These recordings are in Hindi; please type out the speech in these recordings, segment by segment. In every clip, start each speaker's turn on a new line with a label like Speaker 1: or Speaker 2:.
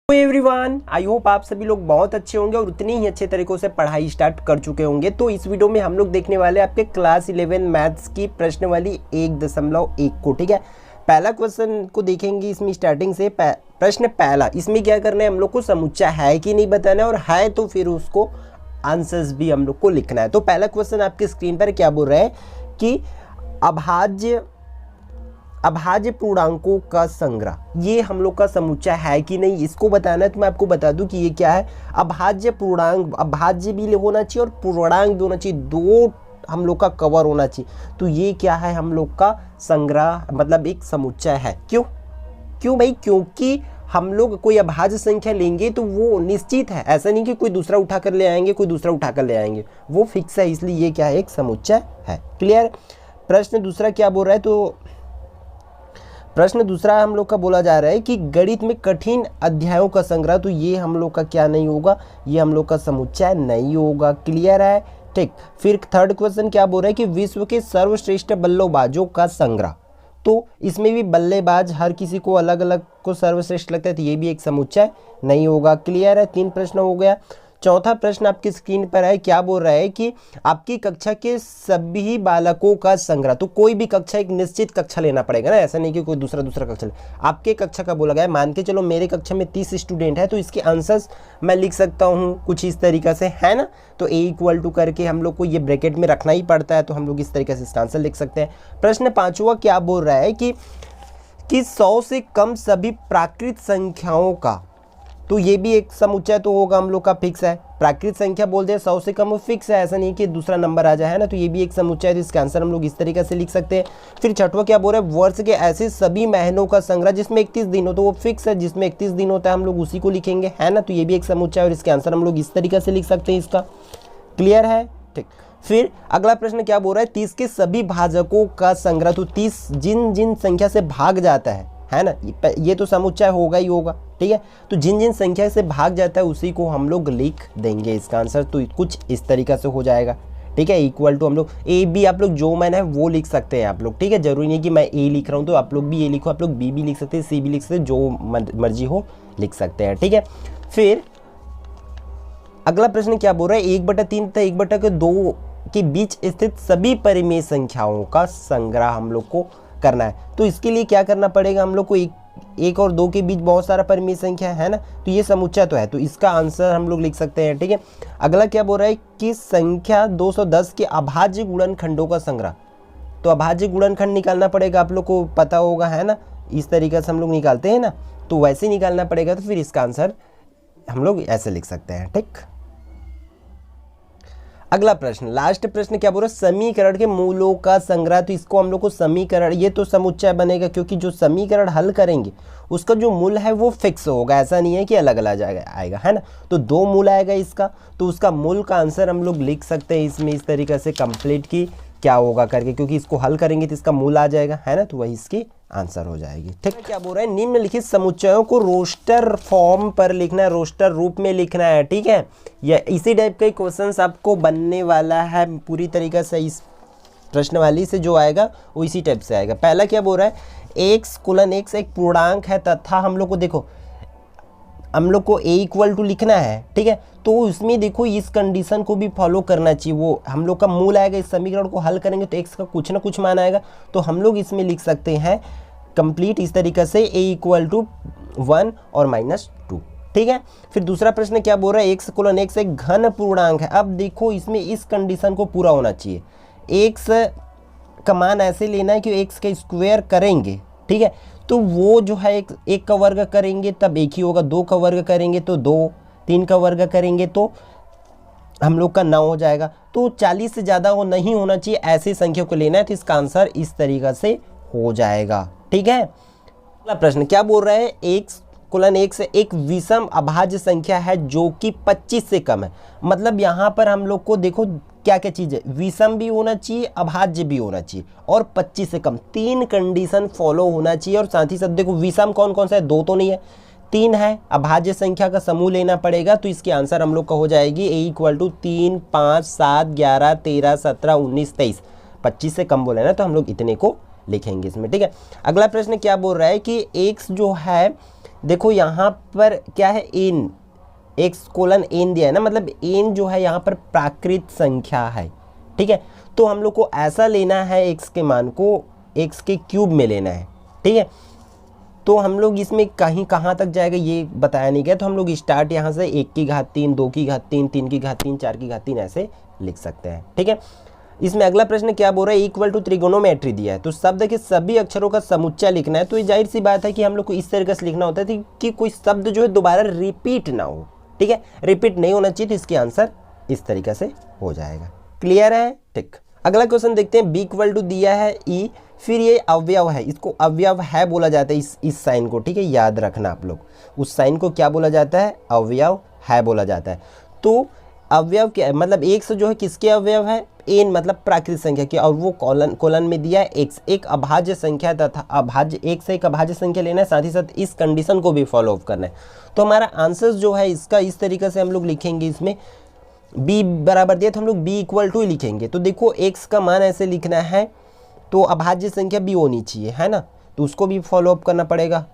Speaker 1: एवरीवन, आई होप आप सभी लोग बहुत अच्छे होंगे और उतने ही अच्छे तरीकों से पढ़ाई स्टार्ट कर चुके होंगे। तो इस वीडियो में हम लोग देखने वाले आपके क्लास 11 मैथ्स की प्रश्न वाली 1.1 को। ठीक है, पहला क्वेश्चन को देखेंगे इसमें स्टार्टिंग से। प्रश्न पहला, इसमें क्या करना है, हम लोग को समुच्चय है कि नहीं बताना है, और है तो फिर उसको आंसर्स भी हम लोग को लिखना है। तो पहला क्वेश्चन आपकी स्क्रीन पर क्या बोल रहा है कि अभाज्य पूर्णांकों का संग्रह, ये हम लोग का समुच्चय है कि नहीं, इसको बताना है। तो मैं आपको बता दूं कि ये क्या है, अभाज्य पूर्णांक। अभाज्य भी होना चाहिए और पूर्णांक भी होना चाहिए, दो हम लोग का कवर होना चाहिए। तो ये क्या है, हम लोग का संग्रह, मतलब एक समुच्चय है। क्यों भाई, क्योंकि हम लोग कोई अभाज्य संख्या लेंगे तो वो निश्चित है, ऐसा नहीं कि कोई दूसरा उठा कर ले आएंगे, कोई दूसरा उठा कर ले आएंगे, वो फिक्स है, इसलिए ये क्या है, एक समुच्चय है। क्लियर। प्रश्न दूसरा क्या बोल रहा है, तो प्रश्न दूसरा हम लोग का बोला जा रहा है कि गणित में कठिन अध्यायों का संग्रह, तो ये हम लोग का क्या नहीं होगा, ये हम लोग का समुच्चय नहीं होगा। क्लियर है, ठीक। फिर थर्ड क्वेश्चन क्या बोल रहा है कि विश्व के सर्वश्रेष्ठ बल्लेबाजों का संग्रह, तो इसमें भी बल्लेबाज हर किसी को अलग अलग को सर्वश्रेष्ठ लगता है, तो ये भी एक समुच्चय नहीं होगा। क्लियर है, 3 प्रश्न हो गया। चौथा प्रश्न आपकी स्क्रीन पर है, क्या बोल रहा है कि आपकी कक्षा के सभी बालकों का संग्रह, तो कोई भी कक्षा एक निश्चित कक्षा लेना पड़ेगा ना, ऐसा नहीं कि कोई दूसरा कक्षा ले। आपके कक्षा का बोला गया है, मान के चलो मेरे कक्षा में 30 स्टूडेंट है, तो इसके आंसर्स मैं लिख सकता हूँ कुछ इस तरीके से, है ना। तो A= करके हम लोग को ये ब्रैकेट में रखना ही पड़ता है, तो हम लोग इस तरीके से इसका आंसर लिख सकते हैं। प्रश्न पांचवा क्या बोल रहा है कि 100 से कम सभी प्राकृत संख्याओं का, तो ये भी एक समुच्चय तो होगा हम लोग का, फिक्स है। प्राकृत संख्या बोलते हैं 100 से कम, वो फिक्स है, ऐसा नहीं कि दूसरा नंबर आ जाए, है ना। तो ये भी एक समुच्चय है, तो इसका आंसर हम लोग इस तरीके से लिख सकते हैं। फिर छठवां क्या बोल रहा है, वर्ष के ऐसे सभी महीनों का संग्रह जिसमें 31 दिन हो, तो वो फिक्स है, जिसमें 31 दिन होता है हम लोग उसी को लिखेंगे, है ना। तो ये भी एक समुच्चय है और इसके आंसर हम लोग इस तरीके से लिख सकते हैं इसका। क्लियर है, ठीक। फिर अगला प्रश्न क्या बोल रहा है, 30 के सभी भाजकों का संग्रह, तो 30 जिन संख्या से भाग जाता है ना, ये तो समुच्चय होगा ही होगा, ठीक है। तो जिन संख्या से भाग जाता है उसी को हम लोग लिख देंगे इसका आंसर, तो कुछ इस तरीका से हो जाएगा, ठीक है। इक्वल टू हम लोग A B, आप लोग जो मैंने है वो लिख सकते हैं आप लोग, ठीक है। जरूरी नहीं कि मैं A लिख रहा हूँ तो आप लोग भी A लिखो, आप लोग B भी लिख सकते हैं, C भी लिख सकते हैं, जो मर्जी हो लिख सकते हैं, ठीक है। फिर अगला प्रश्न क्या बोल रहा है, 1/3 तथा 1/2 के बीच स्थित सभी परिमेय संख्याओं का संग्रह हम लोग को करना है। तो इसके लिए क्या करना पड़ेगा, हम लोग को एक और 2 के बीच बहुत सारा परिमेय संख्या है ना, तो ये समुच्चय तो है, तो इसका आंसर हम लोग लिख सकते हैं, ठीक है। अगला क्या बोल रहा है कि संख्या 210 के अभाज्य गुणनखंडों का संग्रह, तो अभाज्य गुणनखंड निकालना पड़ेगा, आप लोग को पता होगा, है ना। इस तरीके से हम लोग निकालते हैं ना, तो वैसे निकालना पड़ेगा, तो फिर इसका आंसर हम लोग ऐसे लिख सकते हैं, ठीक। अगला प्रश्न, लास्ट प्रश्न क्या बोल रहा है, समीकरण के मूलों का संग्रह, तो इसको हम लोग को समीकरण, ये तो समुच्चय बनेगा, क्योंकि जो समीकरण हल करेंगे उसका जो मूल है वो फिक्स होगा, ऐसा नहीं है कि अलग अलग आएगा, है ना। तो 2 मूल आएगा इसका, तो उसका मूल का आंसर हम लोग लिख सकते हैं इसमें इस तरीके से कंप्लीट की क्या होगा करके, क्योंकि इसको हल करेंगे तो इसका मूल आ जाएगा, है ना, तो वही इसकी आंसर हो जाएगी, ठीक है। क्या बोल रहा है, निम्नलिखित समुच्चयों को रोस्टर फॉर्म पर लिखना है, रोस्टर रूप में लिखना है, ठीक है। या इसी टाइप का क्वेश्चंस आपको बनने वाला है पूरी तरीके से, इस प्रश्न वाली से जो आएगा वो इसी टाइप से आएगा। पहला क्या बोल रहा है, x एक पूर्णांक है तथा हम लोग को देखो, हम लोग को A= लिखना है, ठीक है। तो उसमें देखो इस कंडीशन को भी फॉलो करना चाहिए, वो हम लोग का मूल आएगा, इस समीकरण को हल करेंगे तो x का कुछ ना कुछ मान आएगा, तो हम लोग इसमें लिख सकते हैं कंप्लीट इस तरीके से A= 1 और -2, ठीक है। फिर दूसरा प्रश्न क्या बोल रहा है, x एक घन पूर्णांक है। अब देखो इसमें इस कंडीशन को पूरा होना चाहिए, x का मान ऐसे लेना है कि x का स्क्वायर करेंगे, ठीक है, तो वो जो है एक का वर्ग करेंगे तब एक ही होगा, 2 का वर्ग करेंगे तो 2, 3 का वर्ग करेंगे तो हम लोग का 9 हो जाएगा। तो 40 से ज़्यादा वो नहीं होना चाहिए, ऐसी संख्या को लेना है, तो इसका आंसर इस तरीक़ा से हो जाएगा, ठीक है। अगला प्रश्न क्या बोल रहा है, x एक विषम अभाज्य संख्या है जो कि 25 से कम है। मतलब यहाँ पर हम लोग को देखो क्या क्या चीज़ है, विषम भी होना चाहिए, अभाज्य भी होना चाहिए और 25 से कम, 3 कंडीशन फॉलो होना चाहिए। और साथ ही साथ देखो विषम कौन कौन सा है, 2 तो नहीं है, 3 है, अभाज्य संख्या का समूह लेना पड़ेगा, तो इसकी आंसर हम लोग का हो जाएगी A= 3, 5, 7, 11, 13, 17, 19, 23। 25 से कम बोले ना, तो हम लोग इतने को लिखेंगे इसमें, ठीक है। अगला प्रश्न क्या बोल रहा है कि x जो है देखो यहाँ पर क्या है, एन, एक्स कोलन एन दिया है ना, मतलब एन जो है यहाँ पर प्राकृत संख्या है, ठीक है। तो हम लोग को ऐसा लेना है, एक्स के मान को एक्स के क्यूब में लेना है, ठीक है। तो हम लोग इसमें कहीं कहाँ तक जाएगा ये बताया नहीं गया, तो हम लोग स्टार्ट यहाँ से 1 की घात 3, 2 की घात 3, 3 की घात 3, 4 की घात 3 ऐसे लिख सकते हैं, ठीक है। इसमें अगला प्रश्न क्या बोल रहा है, इक्वल टू त्रिगोनोमेट्री दिया है, तो शब्द के सभी अक्षरों का समुच्चय लिखना है। तो ये जाहिर सी बात है कि हम लोग को इस तरीके से लिखना होता है कि कोई शब्द जो है दोबारा रिपीट ना हो, ठीक है, रिपीट नहीं होना चाहिए। तो इसके आंसर इस तरीके से हो जाएगा। क्लियर है, ठीक। अगला क्वेश्चन देखते हैं, बी इक्वल टू दिया है ई, फिर ये अवयव है, इसको अवयव है बोला जाता है, इस साइन को, ठीक है, याद रखना आप लोग, उस साइन को क्या बोला जाता है, अवयव है बोला जाता है। तो अवयव क्या है, मतलब एक्स जो है किसके अवयव है, एन मतलब प्राकृत संख्या की, और वो कोलन में दिया है एक्स, एक अभाज्य संख्या तथा अभाज्य, एक से एक अभाज्य संख्या लेना है, साथ ही साथ इस कंडीशन को भी फॉलो अप करना है। तो हमारा आंसर जो है इसका इस तरीके से हम लोग लिखेंगे, इसमें b बराबर दिया तो हम लोग b इक्वल टू ही लिखेंगे। तो देखो x का मान ऐसे लिखना है, तो अभाज्य संख्या b होनी चाहिए, है ना, तो उसको भी फॉलो अप करना पड़ेगा।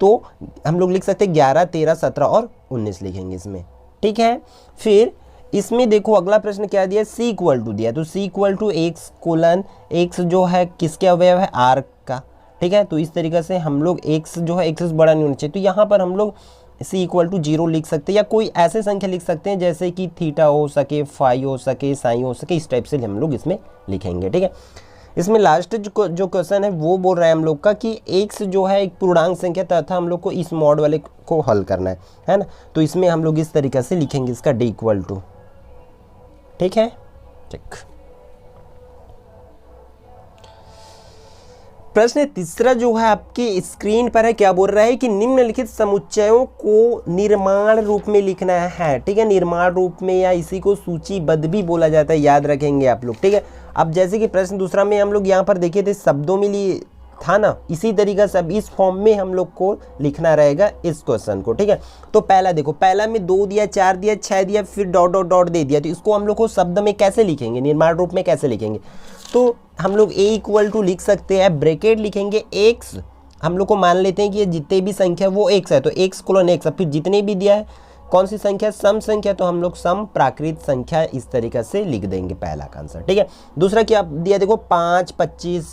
Speaker 1: तो हम लोग लिख सकते हैं 11, 13, 17 और 19 लिखेंगे इसमें, ठीक है। फिर इसमें देखो अगला प्रश्न क्या दिया, c इक्वल टू दिया, तो c equal to x colon x जो है किसके अवयव है, r का, ठीक है। तो इस तरीके से हम लोग x जो है x से बड़ा नहीं होना चाहिए, तो यहाँ पर हम लोग c इक्वल टू 0 लिख सकते हैं, या कोई ऐसे संख्या लिख सकते हैं जैसे कि थीटा हो सके, फाई हो सके, साई हो सके, इस टाइप से हम लोग इसमें लिखेंगे, ठीक है। इसमें लास्ट जो क्वेश्चन है वो बोल रहा है हम लोग का कि x जो है एक पूर्णांक संख्या तथा हम लोग को इस मॉड वाले को हल करना है ना। तो इसमें हम लोग इस तरीके से लिखेंगे इसका d इक्वल टू, ठीक है, ठीक। प्रश्न तीसरा जो है आपकी स्क्रीन पर है, क्या बोल रहा है कि निम्नलिखित समुच्चयों को निर्माण रूप में लिखना है, ठीक है, निर्माण रूप में, या इसी को सूचीबद्ध भी बोला जाता है, याद रखेंगे आप लोग, ठीक है। अब जैसे कि प्रश्न दूसरा में हम लोग यहाँ पर देखे थे शब्दों में लिए था ना, इसी तरीके से अब इस फॉर्म में हम लोग को लिखना रहेगा इस क्वेश्चन को, ठीक है। तो पहला देखो, पहला में 2 दिया, 4 दिया, 6 दिया, फिर डॉट डॉट डॉट दे दिया, तो इसको हम लोग को शब्द में कैसे लिखेंगे, निर्माण रूप में कैसे लिखेंगे। तो हम लोग a इक्वल टू लिख सकते हैं, ब्रैकेट लिखेंगे x, हम लोग को मान लेते हैं कि ये जितने भी संख्या वो x है, तो x कोलन x, फिर जितने भी दिया है कौन सी संख्या, सम संख्या, तो हम लोग सम प्राकृत संख्या इस तरीके से लिख देंगे पहला का आंसर, ठीक है। दूसरा क्या दिया, देखो 5, 25,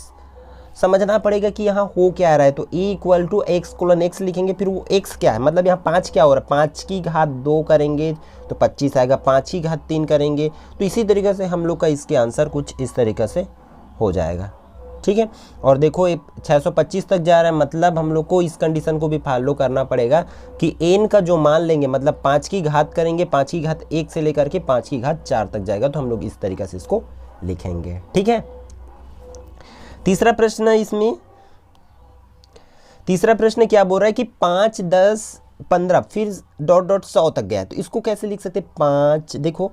Speaker 1: समझना पड़ेगा कि यहाँ हो क्या रहा है, तो e equal to x colon x लिखेंगे, फिर वो x क्या है, मतलब यहाँ 5 क्या हो रहा है, 5 की घात 2 करेंगे तो 25 आएगा, 5 की घात 3 करेंगे, तो इसी तरीके से हम लोग का इसके आंसर कुछ इस तरीके से हो जाएगा, ठीक है। और देखो 625 तक जा रहा है, मतलब हम लोग को इस कंडीशन को भी फॉलो करना पड़ेगा कि n का जो मान लेंगे, मतलब 5 की घात करेंगे, 5 की घात 1 से लेकर के 5 की घात 4 तक जाएगा, तो हम लोग इस तरीके से इसको लिखेंगे, ठीक है। तीसरा प्रश्न है इसमें, तीसरा प्रश्न क्या बोल रहा है कि 5, 10, 15 फिर डॉट डॉट 100 तक गया, तो इसको कैसे लिख सकते हैं, 5, देखो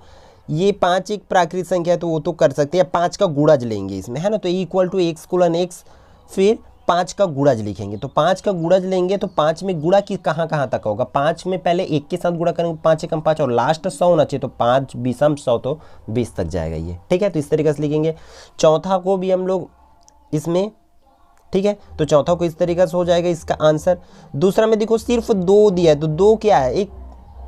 Speaker 1: ये 5 एक प्राकृत संख्या है, तो वो तो कर सकते हैं, 5 का गुणज लेंगे इसमें, है ना, तो equal to x colon x, फिर 5 का गुणज लिखेंगे, तो 5 का गुणज लेंगे, तो 5 में गुणा की कहाँ कहाँ तक होगा, 5 में पहले 1 के साथ गुणा करेंगे, 5 एकम 5 और लास्ट 100 होना चाहिए, तो 5 बीसम 100, तो 20 तक जाएगा ये, ठीक है। तो इस तरीके से लिखेंगे। चौथा को भी हम लोग इसमें, ठीक है, तो चौथा को इस तरीके से हो जाएगा इसका आंसर। दूसरा में देखो सिर्फ 2 दिया है, तो 2 क्या है, एक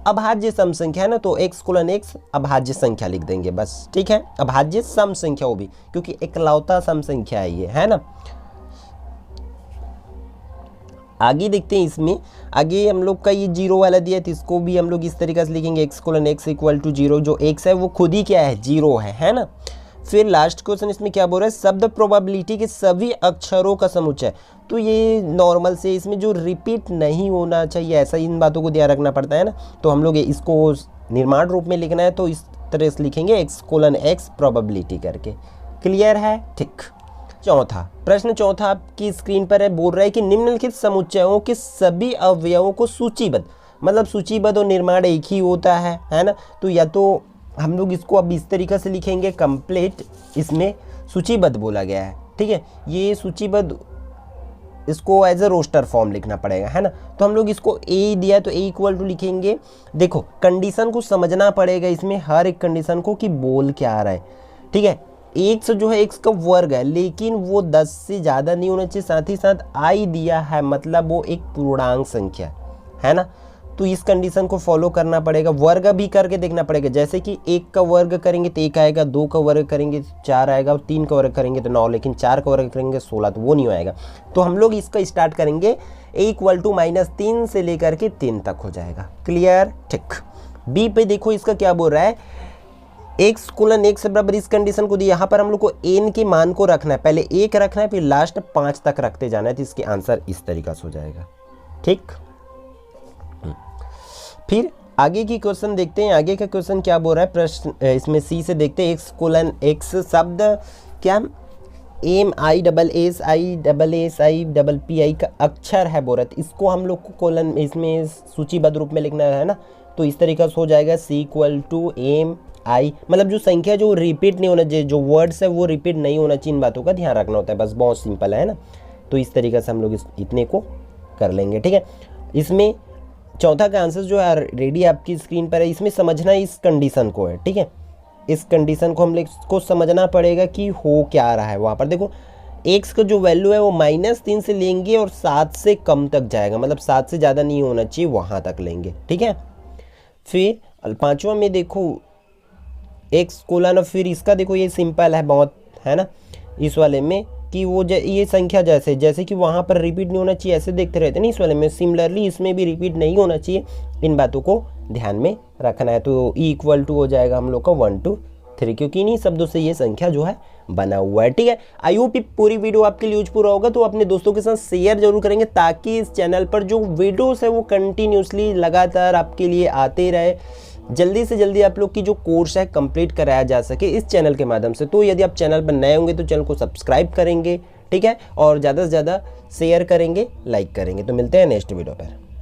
Speaker 1: अभाज्य सम संख्या है ना, तो x कोलन x अभाज्य संख्या लिख देंगे बस, ठीक है, अभाज्य सम संख्या वो भी, क्योंकि एकलौता सम संख्या है ये, है ना। आगे देखते हैं, इसमें आगे हम लोग का ये 0 वाला दिया है, तो इसको भी हम लोग इस तरीके से लिखेंगे, x colon x equal to 0, जो x है वो खुद ही क्या है, 0 है ना। फिर लास्ट क्वेश्चन इसमें क्या बोल रहा है, शब्द प्रोबेबिलिटी के सभी अक्षरों का समुच्चय, तो ये नॉर्मल से इसमें जो रिपीट नहीं होना चाहिए, ऐसा इन बातों को ध्यान रखना पड़ता है ना। तो हम लोग इसको निर्माण रूप में लिखना है, तो इस तरह से लिखेंगे x कोलन x प्रोबेबिलिटी करके। क्लियर है, ठीक। चौथा प्रश्न, चौथा आपकी स्क्रीन पर है, बोल रहा है कि निम्नलिखित समुच्चयों के सभी अवयवों को सूचीबद्ध, मतलब सूचीबद्ध और निर्माण एक ही होता है ना। तो या तो हम लोग इसको अब इस तरीके से लिखेंगे, कंप्लीट इसमें सूचीबद्ध बोला गया है, ठीक है, ये सूचीबद्ध, इसको एज अ रोस्टर फॉर्म लिखना पड़ेगा, है ना। तो हम लोग इसको a दिया तो a इक्वल टू लिखेंगे। देखो कंडीशन को समझना पड़ेगा इसमें, हर एक कंडीशन को कि बोल क्या आ रहा है, ठीक है। x जो है x का वर्ग है, लेकिन वो 10 से ज़्यादा नहीं होना चाहिए, साथ ही साथ i दिया है, मतलब वो एक पूर्णांक संख्या है ना। तो इस कंडीशन को फॉलो करना पड़ेगा, वर्ग भी करके देखना पड़ेगा। जैसे कि 1 का वर्ग करेंगे तो 1 आएगा, 2 का वर्ग करेंगे तो 4 आएगा, और 3 का वर्ग करेंगे तो 9, लेकिन 4 का वर्ग करेंगे 16, तो वो नहीं आएगा। तो हम लोग इसका स्टार्ट करेंगे a = -3 से लेकर के 3 तक हो जाएगा। क्लियर, ठीक। बी पे देखो इसका क्या बोल रहा है, x = x बराबर, इस कंडीशन को दिया। यहाँ पर हम लोग को n के मान को रखना है, पहले 1 रखना है, फिर लास्ट 5 तक रखते जाना है, तो इसके आंसर इस तरीका से हो जाएगा। ठीक, फिर आगे की क्वेश्चन देखते हैं। आगे का क्वेश्चन क्या बोल रहा है, प्रश्न इसमें सी से देखते हैं। x शब्द क्या MISSISSIPPI का अक्षर है बोल रहा है, इसको हम लोग को कोलन इसमें सूचीबद्ध रूप में लिखना है ना। तो इस तरीका से हो जाएगा C = MI, मतलब जो संख्या जो रिपीट नहीं होना चाहिए, जो वर्ड्स है वो रिपीट नहीं होना चाहिए, इन बातों का ध्यान रखना होता है, बस बहुत सिंपल है ना। तो इस तरीके से हम लोग इतने को कर लेंगे। ठीक है, इसमें चौथा का आंसर जो है रेडी आपकी स्क्रीन पर है। इसमें समझना इस कंडीशन को है, ठीक है, इस कंडीशन को हम लोग को समझना पड़ेगा कि हो क्या रहा है। वहाँ पर देखो x का जो वैल्यू है वो -3 से लेंगे और 7 से कम तक जाएगा, मतलब 7 से ज़्यादा नहीं होना चाहिए, वहाँ तक लेंगे। ठीक है, फिर पांचवा में देखो x कोलन, फिर इसका देखो ये सिंपल है बहुत, है ना, इस वाले में कि वो ये संख्या जैसे कि वहाँ पर रिपीट नहीं होना चाहिए, ऐसे देखते रहते नहीं, इस वाले में सिमिलरली इसमें भी रिपीट नहीं होना चाहिए, इन बातों को ध्यान में रखना है। तो E = हो जाएगा हम लोग का 1 2 3, क्योंकि इन्हीं शब्दों से ये संख्या जो है बना हुआ है। ठीक है, आई होप पूरी वीडियो आपके लिए यूजफुल होगा, तो अपने दोस्तों के साथ शेयर जरूर करेंगे, ताकि इस चैनल पर जो वीडियोस है वो कंटिन्यूसली लगातार आपके लिए आते रहे, जल्दी से जल्दी आप लोग की जो कोर्स है कंप्लीट कराया जा सके इस चैनल के माध्यम से। तो यदि आप चैनल पर नए होंगे तो चैनल को सब्सक्राइब करेंगे, ठीक है, और ज़्यादा से ज़्यादा शेयर करेंगे, लाइक करेंगे। तो मिलते हैं नेक्स्ट वीडियो पर।